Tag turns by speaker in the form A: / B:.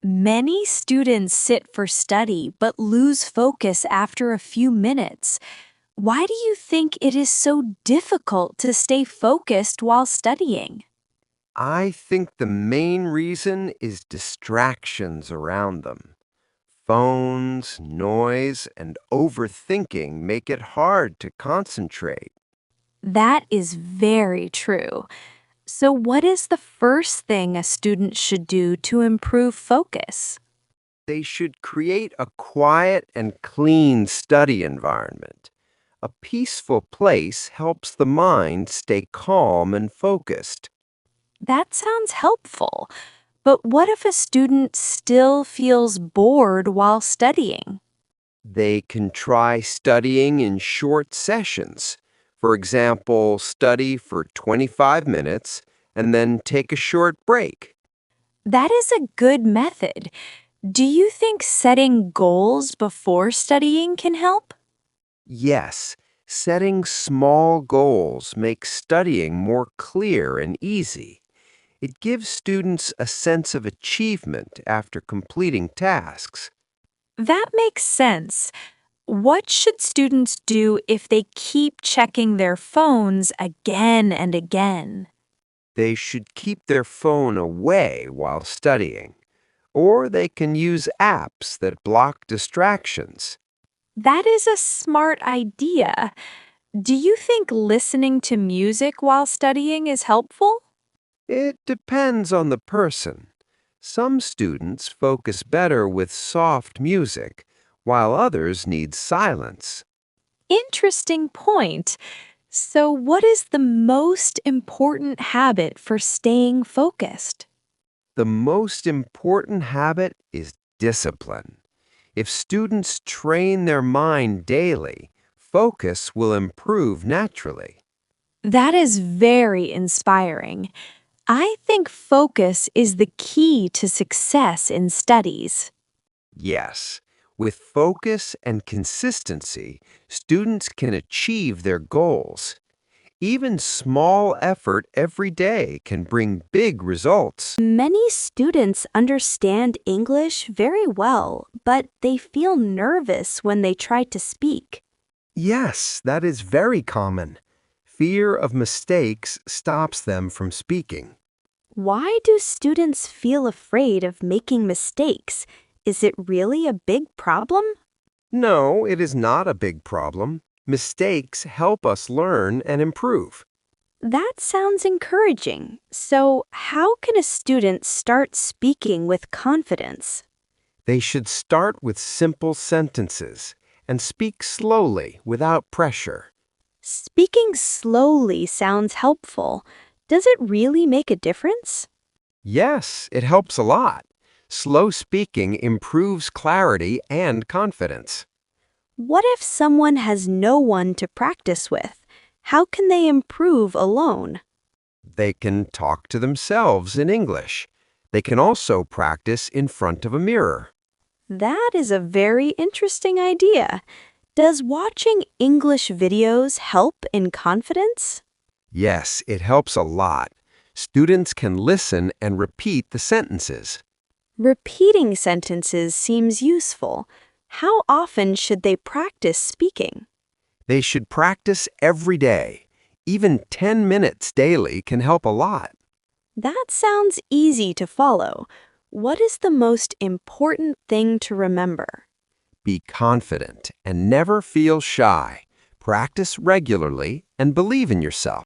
A: Many students sit for study but lose focus after a few minutes. Why do you think it is so difficult to stay focused while studying?
B: I think the main reason is distractions around them. Phones, noise, and overthinking make it hard to concentrate.
A: That is very true. So, what is the first thing a student should do to improve focus?
B: They should create a quiet and clean study environment. A peaceful place helps the mind stay calm and focused.
A: That sounds helpful. But what if a student still feels bored while studying?
B: They can try studying in short sessions. For example, study for 25 minutes and then take a short break.
A: That is a good method. Do you think setting goals before studying can help?
B: Yes, setting small goals makes studying more clear and easy. It gives students a sense of achievement after completing tasks.
A: That makes sense. What should students do if they keep checking their phones again and again?
B: They should keep their phone away while studying, or they can use apps that block distractions.
A: That is a smart idea. Do you think listening to music while studying is helpful?
B: It depends on the person. Some students focus better with soft music, while others need silence.
A: Interesting point. So, what is the most important habit for staying focused?
B: The most important habit is discipline. If students train their mind daily, focus will improve naturally.
A: That is very inspiring. I think focus is the key to success in studies.
B: Yes, with focus and consistency, students can achieve their goals. Even small effort every day can bring big results.
A: Many students understand English very well, but they feel nervous when they try to speak.
B: Yes, that is very common. Fear of mistakes stops them from speaking.
A: Why do students feel afraid of making mistakes? Is it really a big problem?
B: No, it is not a big problem. Mistakes help us learn and improve.
A: That sounds encouraging. So, how can a student start speaking with confidence?
B: They should start with simple sentences and speak slowly without pressure.
A: Speaking slowly sounds helpful. Does it really make a difference?
B: Yes, it helps a lot. Slow speaking improves clarity and confidence.
A: What if someone has no one to practice with? How can they improve alone?
B: They can talk to themselves in English. They can also practice in front of a mirror.
A: That is a very interesting idea. Does watching English videos help in confidence?
B: Yes, it helps a lot. Students can listen and repeat the sentences.
A: Repeating sentences seems useful. How often should they practice speaking?
B: They should practice every day. Even 10 minutes daily can help a lot.
A: That sounds easy to follow. What is the most important thing to remember?
B: Be confident and never feel shy. Practice regularly and believe in yourself.